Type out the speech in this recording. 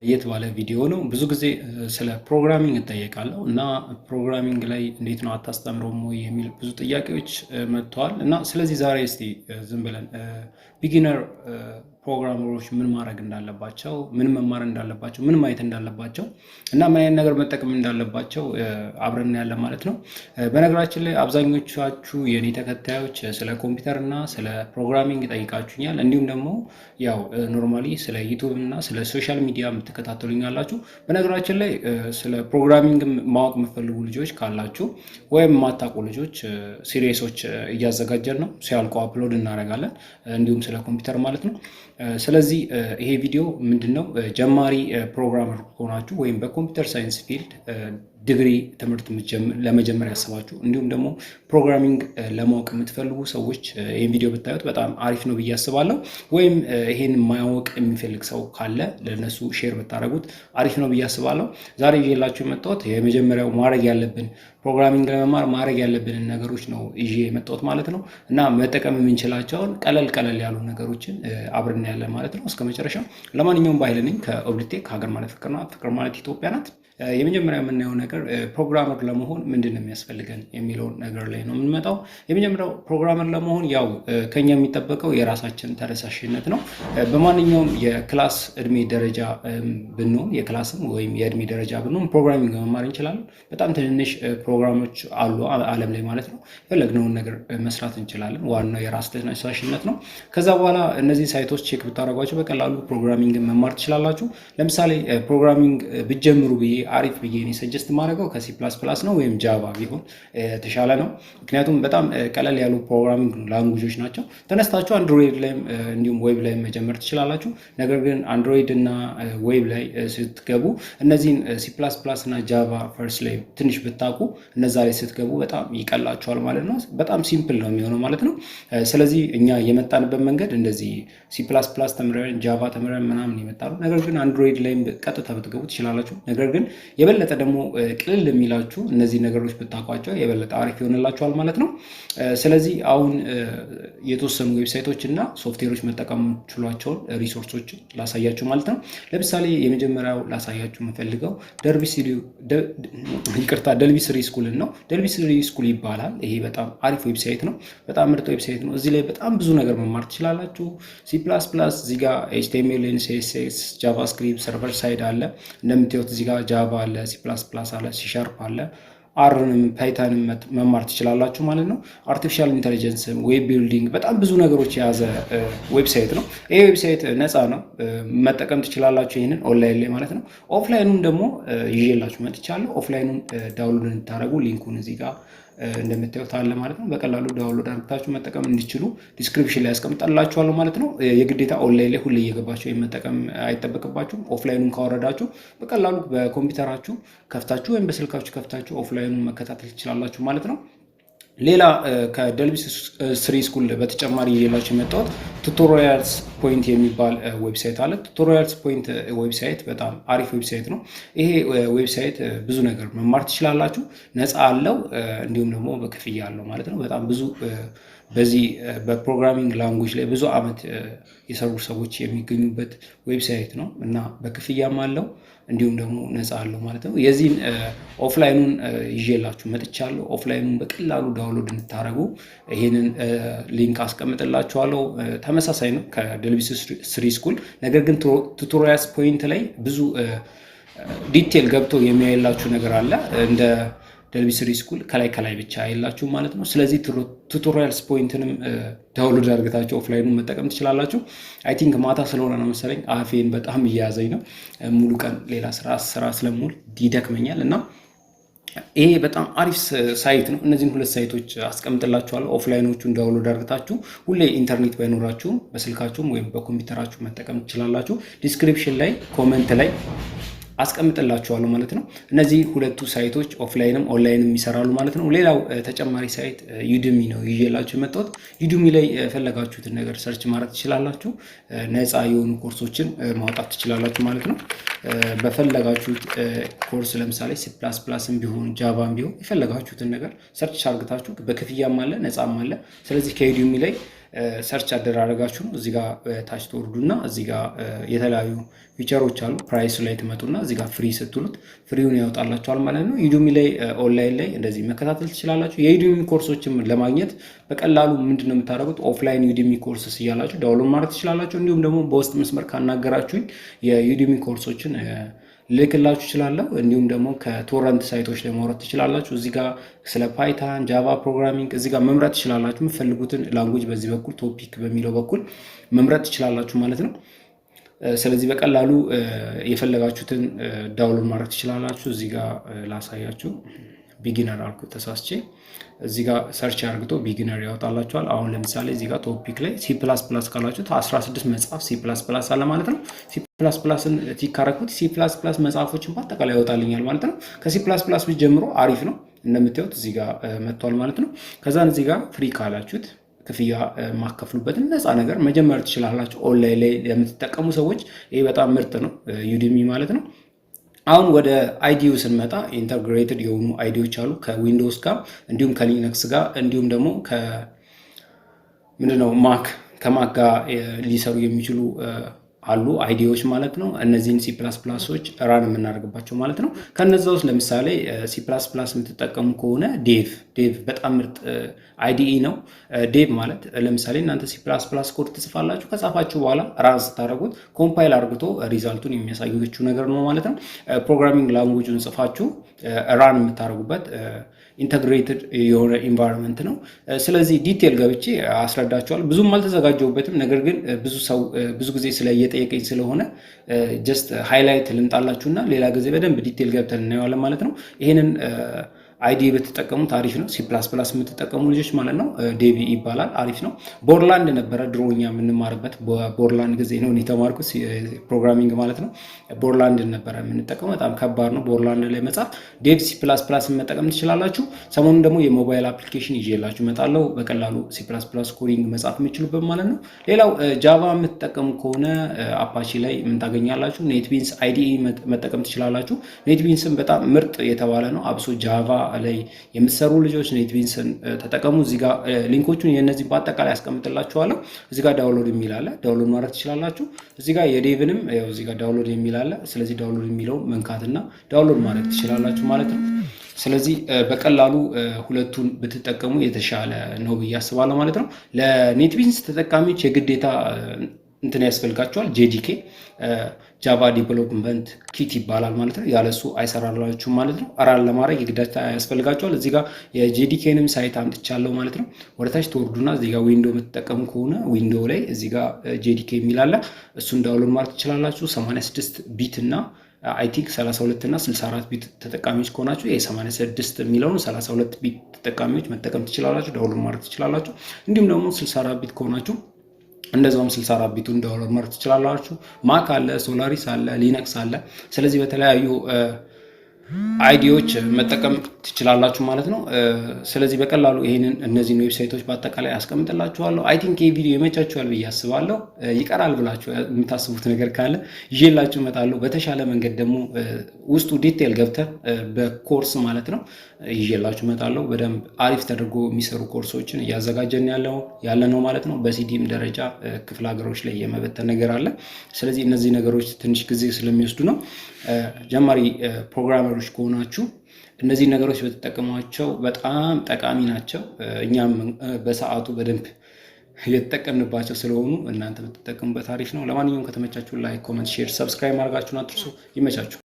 የት ባለ ቪዲዮ ነው። ብዙ ጊዜ ስለ ፕሮግራሚንግ እጠየቃለሁ እና ፕሮግራሚንግ ላይ እንዴት ነው አታስተምረውም ወይ የሚል ብዙ ጥያቄዎች መጥተዋል እና ስለዚህ ዛሬ እስቲ ዝም ብለን ቢጊነር ፕሮግራመሮች ምን ማድረግ እንዳለባቸው፣ ምን መማር እንዳለባቸው፣ ምን ማየት እንዳለባቸው እና ምን አይነት ነገር መጠቀም እንዳለባቸው አብረን ያለ ማለት ነው። በነገራችን ላይ አብዛኞቻችሁ የኔ ተከታዮች ስለ ኮምፒውተር እና ስለ ፕሮግራሚንግ ጠይቃችሁኛል። እንዲሁም ደግሞ ያው ኖርማሊ ስለ ዩቲዩብ እና ስለ ሶሻል ሚዲያ የምትከታተሉኝ አላችሁ። በነገራችን ላይ ስለ ፕሮግራሚንግ ማወቅ የምትፈልጉ ልጆች ካላችሁ ወይም የማታውቁ ልጆች ሲሪየሶች እያዘጋጀን ነው፣ ሲያልቁ አፕሎድ እናደርጋለን። እንዲሁም ስለ ኮምፒውተር ማለት ነው። ስለዚህ ይሄ ቪዲዮ ምንድነው ጀማሪ ፕሮግራመር ሆናችሁ ወይም በኮምፒውተር ሳይንስ ፊልድ ዲግሪ ትምህርት ለመጀመር ያስባችሁ እንዲሁም ደግሞ ፕሮግራሚንግ ለማወቅ የምትፈልጉ ሰዎች ይሄን ቪዲዮ ብታዩት በጣም አሪፍ ነው ብዬ አስባለሁ። ወይም ይሄን ማወቅ የሚፈልግ ሰው ካለ ለነሱ ሼር ብታደርጉት አሪፍ ነው ብዬ አስባለሁ። ዛሬ ይዤላችሁ የመጣሁት የመጀመሪያው ማድረግ ያለብን ፕሮግራሚንግ ለመማር ማድረግ ያለብን ነገሮች ነው ይዤ የመጣሁት ማለት ነው። እና መጠቀም የምንችላቸውን ቀለል ያሉ ነገሮችን አብረን ያለ ማለት ነው እስከ መጨረሻው። ለማንኛውም በኃይል ነኝ ከኦብሊክ ሀገር ማለት ፍቅር ናት፣ ፍቅር ማለት ኢትዮጵያ ናት። የመጀመሪያ የምናየው ነገር ፕሮግራመር ለመሆን ምንድን ነው የሚያስፈልገን የሚለውን ነገር ላይ ነው የምንመጣው። የመጀመሪያው ፕሮግራመር ለመሆን ያው ከኛ የሚጠበቀው የራሳችን ተነሳሽነት ነው። በማንኛውም የክላስ እድሜ ደረጃ ብንሆን የክላስም ወይም የእድሜ ደረጃ ብንሆን ፕሮግራሚንግ መማር እንችላለን። በጣም ትንንሽ ፕሮግራሞች አሉ ዓለም ላይ ማለት ነው። የፈለግነውን ነገር መስራት እንችላለን። ዋናው የራስ ተነሳሽነት ነው። ከዛ በኋላ እነዚህ ሳይቶች ቼክ ብታደርጓቸው በቀላሉ ፕሮግራሚንግ መማር ትችላላችሁ። ለምሳሌ ፕሮግራሚንግ ብትጀምሩ ብዬ አሪፍ ብዬ እኔ ሰጀስት ማድረገው ከሲ ፕላስ ፕላስ ነው ወይም ጃቫ ቢሆን የተሻለ ነው። ምክንያቱም በጣም ቀለል ያሉ ፕሮግራሚንግ ላንጉጆች ናቸው። ተነስታችሁ አንድሮይድ ላይም እንዲሁም ዌብ ላይ መጀመር ትችላላችሁ። ነገር ግን አንድሮይድ እና ዌብ ላይ ስትገቡ እነዚህን ሲ ፕላስ ፕላስ እና ጃቫ ፈርስት ላይ ትንሽ ብታውቁ እነዛ ላይ ስትገቡ በጣም ይቀላችኋል ማለት ነው። በጣም ሲምፕል ነው የሚሆነው ማለት ነው። ስለዚህ እኛ የመጣንበት መንገድ እንደዚህ ሲ ፕላስ ፕላስ ተምረን ጃቫ ተምረን ምናምን የመጣነው። ነገር ግን አንድሮይድ ላይ ቀጥታ ብትገቡ ትችላላችሁ። ነገር ግን የበለጠ ደግሞ ቅልል የሚላችሁ እነዚህ ነገሮች ብታውቋቸው የበለጠ አሪፍ ይሆንላችኋል ማለት ነው። ስለዚህ አሁን የተወሰኑ ዌብሳይቶች እና ሶፍትዌሮች መጠቀም ችሏቸውን ሪሶርሶች ላሳያችሁ ማለት ነው። ለምሳሌ የመጀመሪያው ላሳያችሁ የምፈልገው ደልቢ ስሪ ስኩልን ነው። ደልቢ ስሪ ስኩል ይባላል። ይሄ በጣም አሪፍ ዌብሳይት ነው። በጣም ምርጥ ዌብሳይት ነው። እዚህ ላይ በጣም ብዙ ነገር መማር ትችላላችሁ። ሲ ፕላስ ፕላስ እዚህ ጋር ኤችቲኤምኤል፣ ሲኤስኤስ፣ ጃቫስክሪፕት ሰርቨር ሳይድ አለ። እንደምታዩት እዚህ ጋር ጃቫ አለ፣ ሲ ፕላስ ፕላስ አለ፣ ሲ ሻርፕ አለ፣ አርንም ፓይተንም መማር ትችላላችሁ ማለት ነው። አርቲፊሻል ኢንተለጀንስ፣ ዌብ ቢልዲንግ በጣም ብዙ ነገሮች የያዘ ዌብሳይት ነው። ይሄ ዌብሳይት ነፃ ነው፣ መጠቀም ትችላላችሁ ይሄንን ኦንላይን ላይ ማለት ነው። ኦፍላይኑን ደግሞ ይዤላችሁ መጥቻለሁ። ኦፍላይኑን ዳውንሎድ እንድታደርጉ ሊንኩን እዚህ ጋር እንደምታዩት አለ ማለት ነው። በቀላሉ ዳውንሎድ አድርጋችሁ መጠቀም እንዲችሉ ዲስክሪፕሽን ላይ ያስቀምጣላችኋለሁ ማለት ነው። የግዴታ ኦንላይን ላይ ሁሌ እየገባችሁ መጠቀም አይጠበቅባችሁም። ኦፍላይኑን ካወረዳችሁ በቀላሉ በኮምፒውተራችሁ ከፍታችሁ ወይም በስልካችሁ ከፍታችሁ ኦፍላይኑን መከታተል ትችላላችሁ ማለት ነው። ሌላ ከደልቢ ስሪ ስኩል በተጨማሪ የሌላችሁ የመጣሁት ቱቶሪያልስ ፖይንት የሚባል ዌብሳይት አለ። ቱቶሪያልስ ፖይንት ዌብሳይት በጣም አሪፍ ዌብሳይት ነው። ይሄ ዌብሳይት ብዙ ነገር መማር ትችላላችሁ። ነፃ አለው እንዲሁም ደግሞ በክፍያ አለው ማለት ነው። በጣም ብዙ በዚህ በፕሮግራሚንግ ላንጉጅ ላይ ብዙ ዓመት የሰሩ ሰዎች የሚገኙበት ዌብሳይት ነው እና በክፍያም አለው እንዲሁም ደግሞ ነፃ አለው ማለት ነው። የዚህን ኦፍላይኑን ይዤላችሁ መጥቻለሁ። ኦፍላይኑን በቀላሉ ዳውንሎድ እንድታደርጉ ይሄንን ሊንክ አስቀምጥላችኋለሁ። ተመሳሳይ ነው ከደልቢ ስሪ ስኩል። ነገር ግን ቱቶሪያልስ ፖይንት ላይ ብዙ ዲቴል ገብቶ የሚያይላችሁ ነገር አለ። እንደ ደልቢ ስሪ ስኩል ከላይ ብቻ አይላችሁ ማለት ነው። ስለዚህ ቱቶሪያልስ ፖይንትንም ዳውንሎድ አድርጋችሁ ኦፍላይኑን መጠቀም ትችላላችሁ። አይ ቲንክ ማታ ስለሆነ ነው መሰለኝ አፌን በጣም እያያዘኝ ነው። ሙሉ ቀን ሌላ ስራ ስለሙሉ ይደክመኛል እና ይሄ በጣም አሪፍ ሳይት ነው። እነዚህን ሁለት ሳይቶች አስቀምጥላችኋለሁ። ኦፍላይኖቹን ዳውንሎድ አድርጋችሁ ሁሌ ኢንተርኔት ባይኖራችሁም በስልካችሁም ወይም በኮምፒውተራችሁ መጠቀም ትችላላችሁ። ዲስክሪፕሽን ላይ ኮመንት ላይ አስቀምጥላችኋለሁ ማለት ነው። እነዚህ ሁለቱ ሳይቶች ኦፍላይንም ኦንላይንም ይሰራሉ ማለት ነው። ሌላው ተጨማሪ ሳይት ዩድሚ ነው ይዤላችሁ የመጣሁት። ዩድሚ ላይ የፈለጋችሁትን ነገር ሰርች ማድረግ ትችላላችሁ። ነፃ የሆኑ ኮርሶችን ማውጣት ትችላላችሁ ማለት ነው። በፈለጋችሁት ኮርስ ለምሳሌ ሲ ፕላስ ፕላስም ቢሆን ጃቫም ቢሆን የፈለጋችሁትን ነገር ሰርች አድርጋችሁ በክፍያም አለ ነፃም አለ። ስለዚህ ከዩድሚ ላይ ሰርች አደራረጋችሁ ነው እዚህ ጋር ታች ተወርዱና እዚህ ጋር የተለያዩ ፊቸሮች አሉ ፕራይስ ላይ ትመጡና እዚህ ጋር ፍሪ ስትሉት ፍሪውን ያወጣላችኋል ማለት ነው ዩዲሚ ላይ ኦንላይን ላይ እንደዚህ መከታተል ትችላላችሁ የዩዲሚ ኮርሶችን ለማግኘት በቀላሉ ምንድነው የምታደርጉት ኦፍላይን ዩዲሚ ኮርስስ እያላችሁ ዳውንሎድ ማድረግ ትችላላችሁ እንዲሁም ደግሞ በውስጥ መስመር ካናገራችሁኝ የዩዲሚ ኮርሶችን ልክላችሁ ይችላል እንዲሁም ደግሞ ከቶረንት ሳይቶች ላይ ማውረድ ትችላላችሁ እዚህ ጋር ስለ ፓይተን ጃቫ ፕሮግራሚንግ እዚህ ጋር መምረጥ ትችላላችሁ የምትፈልጉትን ላንጉዌጅ በዚህ በኩል ቶፒክ በሚለው በኩል መምረጥ ትችላላችሁ ማለት ነው ስለዚህ በቀላሉ የፈለጋችሁትን ዳውንሎድ ማድረግ ትችላላችሁ እዚህ ጋር ላሳያችሁ ቢጊነር አልኩ ተሳስቼ እዚህ ጋር ሰርች አድርግቶ ቢጊነር ያወጣላችኋል አሁን ለምሳሌ እዚህ ጋር ቶፒክ ላይ C++ ካላችሁት 16 መጽሐፍ C++ አለ ማለት ነው C++ን ቲክ አደረኩት C++ መጽሐፎችን በአጠቃላይ ያወጣልኛል ማለት ነው ከC++ ጀምሮ አሪፍ ነው እንደምታዩት እዚህ ጋር መጥቷል ማለት ነው ከዛን እዚህ ጋር ፍሪ ካላችሁት ክፍያ ማከፍሉበትን ነፃ ነገር መጀመር ትችላላችሁ ኦንላይን ላይ የምትጠቀሙ ሰዎች ይሄ በጣም ምርጥ ነው ዩዲሚ ማለት ነው አሁን ወደ አይዲዩ ስንመጣ ኢንተግሬትድ የሆኑ አይዲዎች አሉ ከዊንዶውስ ጋር እንዲሁም ከሊነክስ ጋር እንዲሁም ደግሞ ምንድነው ከማክ ጋር ሊሰሩ የሚችሉ አሉ አይዲዎች ማለት ነው እነዚህን C++ዎች ራን የምናደርግባቸው ማለት ነው ከነዛ ውስጥ ለምሳሌ C++ የምትጠቀሙ ከሆነ ዴቭ በጣም ምርጥ IDE ነው ዴቭ ማለት ለምሳሌ እናንተ C++ ኮድ ትጽፋላችሁ ከጻፋችሁ በኋላ ራን ስታደርጉት ኮምፓይል አድርግቶ ሪዛልቱን የሚያሳዩችሁ ነገር ነው ማለት ነው ፕሮግራሚንግ ላንጉዌጁን ጽፋችሁ ራን የምታደርጉበት ኢንተግሬትድ የሆነ ኢንቫይሮንመንት ነው ስለዚህ ዲቴል ገብቼ አስረዳችኋለሁ ብዙም አልተዘጋጀሁበትም ነገር ግን ብዙ ጊዜ ስለየጠየቀኝ ስለሆነ ጀስት ሃይላይት ልምጣላችሁና ሌላ ጊዜ በደንብ ዲቴል ገብተን እናየዋለን ማለት ነው ይሄንን አይዲ በተጠቀሙ ታሪፍ ነው C++ የምትጠቀሙ ልጆች ማለት ነው ዴቪ ይባላል አሪፍ ነው ቦርላንድ ነበረ ድሮኛ የምንማርበት ቦርላንድ ጊዜ ነው የተማርኩት ፕሮግራሚንግ ማለት ነው ቦርላንድ ነበረ የምንጠቀመው በጣም ከባድ ነው ቦርላንድ ላይ መጻፍ ዴቭ C++ መጠቀም ትችላላችሁ ሰሞኑን ደግሞ የሞባይል አፕሊኬሽን ይዤላችሁ እመጣለሁ በቀላሉ C++ ኮዲንግ መጻፍ የምትችሉበት ማለት ነው ሌላው ጃቫ የምትጠቀሙ ከሆነ አፓቺ ላይ ምን ታገኛላችሁ ኔትቢንስ IDE መጠቀም ትችላላችሁ ኔትቢንስም በጣም ምርጥ የተባለ ነው አብሶ ጃቫ ላይ የምትሰሩ ልጆች ኔትቢንስን ተጠቀሙ እዚህ ጋር ሊንኮቹን የነዚህ በአጠቃላይ ያስቀምጥላችኋለሁ እዚህ ጋር ዳውንሎድ የሚል አለ ዳውንሎድ ማድረግ ትችላላችሁ እዚህ ጋር የዴቭንም እዚህ ጋር ዳውንሎድ የሚል አለ ስለዚህ ዳውንሎድ የሚለው መንካትና ዳውንሎድ ማድረግ ትችላላችሁ ማለት ነው ስለዚህ በቀላሉ ሁለቱን ብትጠቀሙ የተሻለ ነው ብዬ አስባለሁ ማለት ነው ለኔትቢንስ ተጠቃሚዎች የግዴታ እንትን ያስፈልጋቸዋል JDK ጃቫ ዲቨሎፕመንት ኪት ይባላል ማለት ነው ያለሱ አይሰራላችሁም ማለት ነው አራን ለማድረግ የግዴታ ያስፈልጋቸዋል እዚህ ጋር የJDKንም ሳይት አምጥቻለሁ ማለት ነው ወደታች ተወርዱና እዚህ ጋር ዊንዶው የምትጠቀሙ ከሆነ ዊንዶው ላይ እዚህ ጋር JDK የሚል አለ እሱን ዳውንሎድ ማድረግ ትችላላችሁ 86 ቢት እና አይ ቲንክ 32 እና 64 ቢት ተጠቃሚዎች ከሆናችሁ የ86 የሚለውን 32 ቢት ተጠቃሚዎች መጠቀም ትችላላችሁ ዳውንሎድ ማድረግ ትችላላችሁ እንዲሁም ደግሞ 64 ቢት ከሆናችሁ እንደዛውም 64 ቢቱን ዳውንሎድ ማድረግ ትችላላችሁ ማክ አለ ሶላሪስ አለ ሊነክስ አለ ስለዚህ በተለያዩ አይዲዎች መጠቀም ትችላላችሁ ማለት ነው ስለዚህ በቀላሉ ይሄንን እነዚህን ዌብሳይቶች በአጠቃላይ አስቀምጥላችኋለሁ አይ ቲንክ ይሄ ቪዲዮ ይመቻችኋል ብዬ አስባለሁ ይቀራል ብላችሁ የምታስቡት ነገር ካለ ይዤላችሁ እመጣለሁ በተሻለ መንገድ ደግሞ ውስጡ ዲቴል ገብተን በኮርስ ማለት ነው ይዤላችሁ እመጣለሁ በደንብ አሪፍ ተደርጎ የሚሰሩ ኮርሶችን እያዘጋጀን ያለ ነው ማለት ነው በሲዲም ደረጃ ክፍለ ሀገሮች ላይ የመበተን ነገር አለ ስለዚህ እነዚህ ነገሮች ትንሽ ጊዜ ስለሚወስዱ ነው ጀማሪ ፕሮግራመሮች ከሆናችሁ እነዚህ ነገሮች በተጠቀሟቸው በጣም ጠቃሚ ናቸው እኛም በሰዓቱ በደንብ የተጠቀምንባቸው ስለሆኑ እናንተ በተጠቀሙበት አሪፍ ነው ለማንኛውም ከተመቻችሁ ላይክ ኮሜንት ሼር ሰብስክራይብ ማድረጋችሁን አትርሱ ይመቻችሁ